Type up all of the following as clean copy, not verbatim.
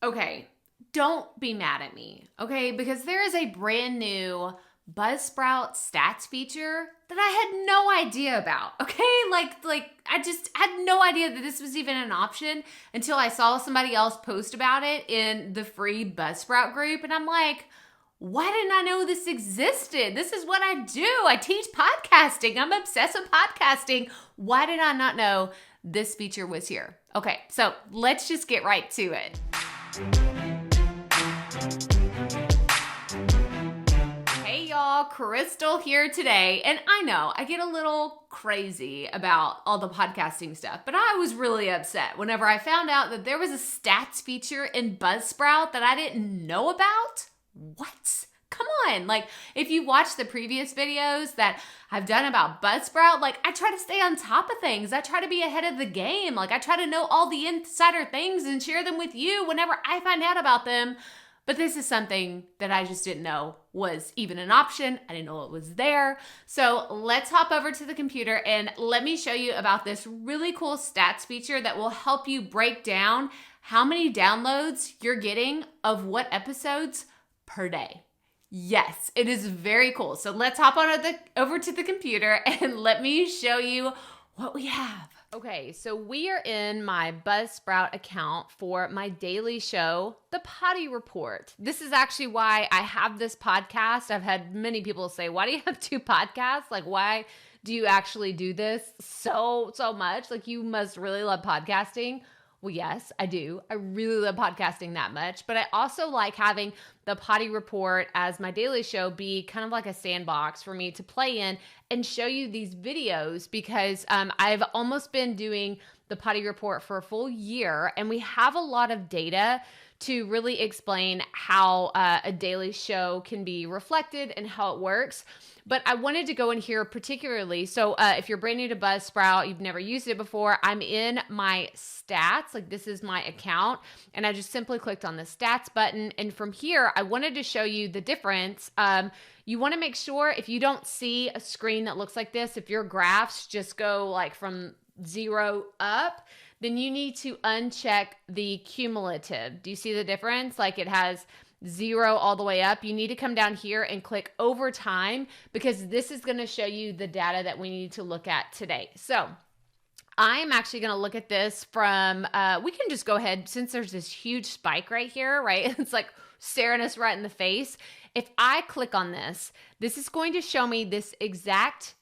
Okay, don't be mad at me, okay? Because there is a brand new Buzzsprout stats feature that I had no idea about, okay? Like I just had no idea that this was even an option until I saw somebody else post about it in the free Buzzsprout group, and I'm like, why didn't I know this existed? This is what I do. I teach podcasting. I'm obsessed with podcasting. Why did I not know this feature was here? Okay, so let's just get right to it. Hey y'all, Crystal here today. And I know I get a little crazy about all the podcasting stuff, but I was really upset whenever I found out that there was a stats feature in Buzzsprout that I didn't know about. What? Come on. Like, if you watch the previous videos that I've done about Buzzsprout, like, I try to stay on top of things. I try to be ahead of the game. Like, I try to know all the insider things and share them with you whenever I find out about them. But this is something that I just didn't know was even an option. I didn't know it was there. So let's hop over to the computer and let me show you about this really cool stats feature that will help you break down how many downloads you're getting of what episodes per day. Yes, it is very cool. So let's hop on over to the computer and let me show you what we have. Okay, so we are in my Buzzsprout account for my daily show, The Potty Report. This is actually why I have this podcast. I've had many people say, why do you have two podcasts? Like, why do you actually do this so much? Like, you must really love podcasting. Well, yes, I do. I really love podcasting that much, but I also like having the Potty Report as my daily show be kind of like a sandbox for me to play in and show you these videos because I've almost been doing the Potty Report for a full year, and we have a lot of data to really explain how a daily show can be reflected and how it works. But I wanted to go in here particularly. So if you're brand new to Buzzsprout, you've never used it before, I'm in my stats. Like, this is my account. And I just simply clicked on the stats button. And from here, I wanted to show you the difference. You want to make sure if you don't see a screen that looks like this, if your graphs just go like from 0 up, then you need to uncheck the cumulative. Do you see the difference? Like, it has 0 all the way up. You need to come down here and click over time because this is going to show you the data that we need to look at today. So I'm actually going to look at this from, we can just go ahead, since there's this huge spike right here, right? It's like staring us right in the face. If I click on this, this is going to show me this exact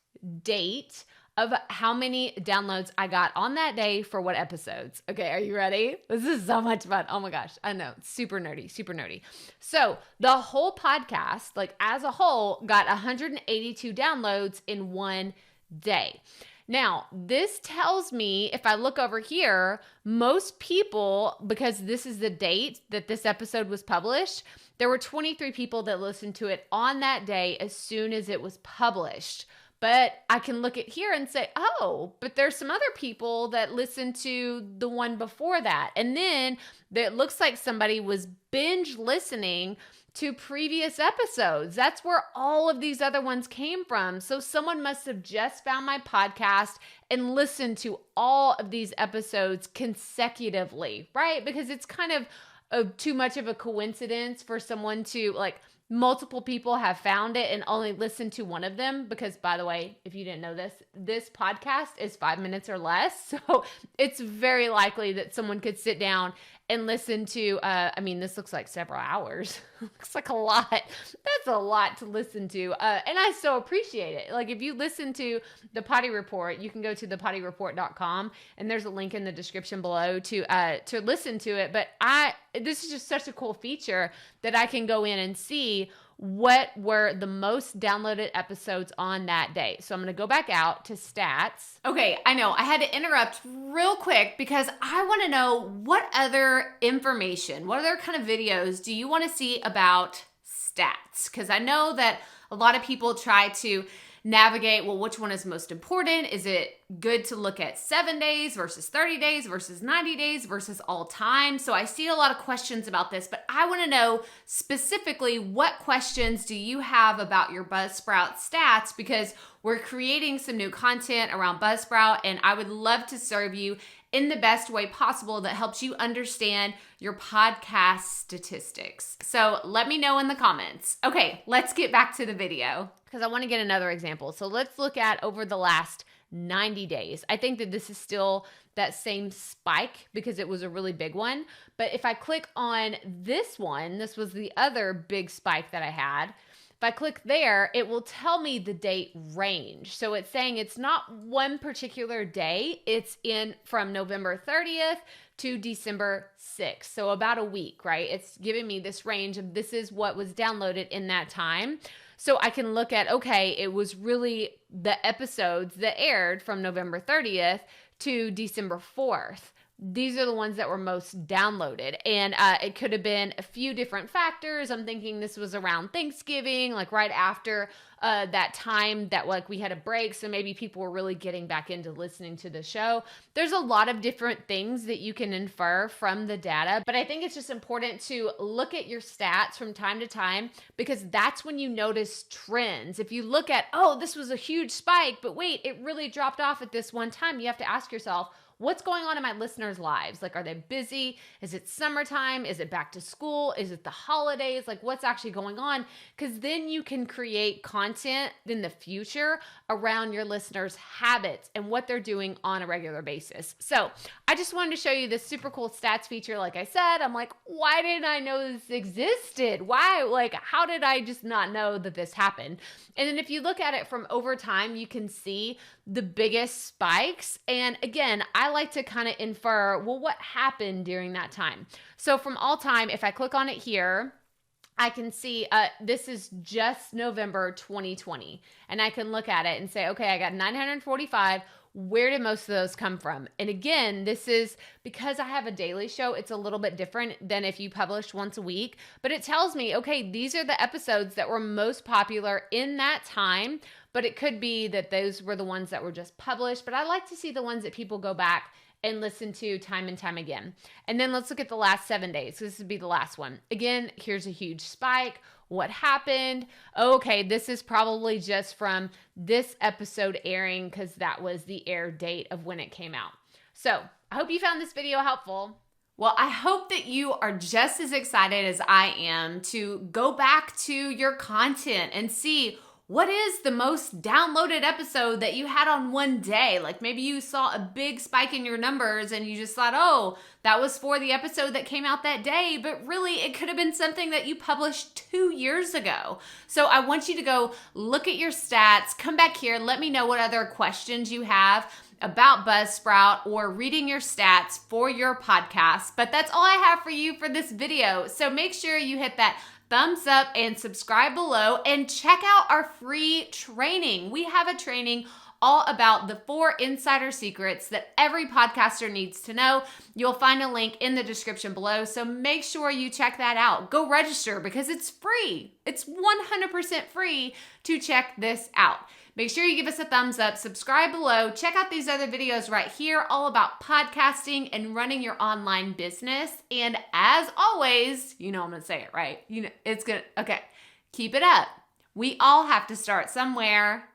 date of how many downloads I got on that day for what episodes. Okay, are you ready? This is so much fun. Oh my gosh, I know, super nerdy, super nerdy. So the whole podcast, like as a whole, got 182 downloads in one day. Now, this tells me, if I look over here, most people, because this is the date that this episode was published, there were 23 people that listened to it on that day as soon as it was published. But I can look at here and say, oh, but there's some other people that listened to the one before that. And then it looks like somebody was binge listening to previous episodes. That's where all of these other ones came from. So someone must have just found my podcast and listened to all of these episodes consecutively, right? Because it's kind of too much of a coincidence for someone to, like, multiple people have found it and only listened to one of them because, by the way, if you didn't know this podcast is 5 minutes or less. So it's very likely that someone could sit down and listen to, this looks like several hours. Looks like a lot. That's a lot to listen to. And I so appreciate it. Like, if you listen to the Potty Report, you can go to thepottyreport.com and there's a link in the description below to listen to it. But this is just such a cool feature that I can go in and see what were the most downloaded episodes on that day. So I'm going to go back out to stats. Okay, I know I had to interrupt real quick because I want to know what other information, what other kind of videos do you want to see about stats? Because I know that a lot of people try to navigate, well, which one is most important? Is it good to look at 7 days versus 30 days versus 90 days versus all time? So I see a lot of questions about this, but I want to know specifically what questions do you have about your Buzzsprout stats, because we're creating some new content around Buzzsprout and I would love to serve you in the best way possible that helps you understand your podcast statistics. So let me know in the comments. Okay, let's get back to the video because I want to get another example. So let's look at over the last 90 days. I think that this is still that same spike because it was a really big one. But if I click on this one, this was the other big spike that I had. If I click there, it will tell me the date range. So it's saying it's not one particular day. It's in from November 30th to December 6th. So about a week, right? It's giving me this range of this is what was downloaded in that time. So I can look at, okay, it was really the episodes that aired from November 30th to December 4th. These are the ones that were most downloaded. And it could have been a few different factors. I'm thinking this was around Thanksgiving, like right after that time that like we had a break. So maybe people were really getting back into listening to the show. There's a lot of different things that you can infer from the data. But I think it's just important to look at your stats from time to time because that's when you notice trends. If you look at, oh, this was a huge spike, but wait, it really dropped off at this one time. You have to ask yourself, what's going on in my listeners' lives? Like, are they busy? Is it summertime? Is it back to school? Is it the holidays? Like, what's actually going on? Because then you can create content in the future around your listeners' habits and what they're doing on a regular basis. So I just wanted to show you this super cool stats feature. Like I said, I'm like, why didn't I know this existed? Why? Like, how did I just not know that this happened? And then if you look at it from over time, you can see the biggest spikes. And again, I like to kind of infer, well, what happened during that time? So from all time, if I click on it here, I can see this is just November 2020. And I can look at it and say, okay, I got 945. Where did most of those come from? And again, this is because I have a daily show, it's a little bit different than if you published once a week, but it tells me, okay, these are the episodes that were most popular in that time, but it could be that those were the ones that were just published, but I like to see the ones that people go back and listen to time and time again. And then let's look at the last 7 days. So this would be the last one. Again, here's a huge spike. What happened? Okay, this is probably just from this episode airing because that was the air date of when it came out. So I hope you found this video helpful. Well, I hope that you are just as excited as I am to go back to your content and see what is the most downloaded episode that you had on one day? Like maybe you saw a big spike in your numbers and you just thought, oh, that was for the episode that came out that day. But really, it could have been something that you published 2 years ago. So I want you to go look at your stats, come back here, let me know what other questions you have about Buzzsprout or reading your stats for your podcast. But that's all I have for you for this video. So make sure you hit that thumbs up and subscribe below and check out our free training. We have a training all about the 4 insider secrets that every podcaster needs to know. You'll find a link in the description below, so make sure you check that out. Go register because it's free. It's 100% free to check this out. Make sure you give us a thumbs up, subscribe below, check out these other videos right here, all about podcasting and running your online business. And as always, you know I'm going to say it, right? You know, it's good. Okay, keep it up. We all have to start somewhere.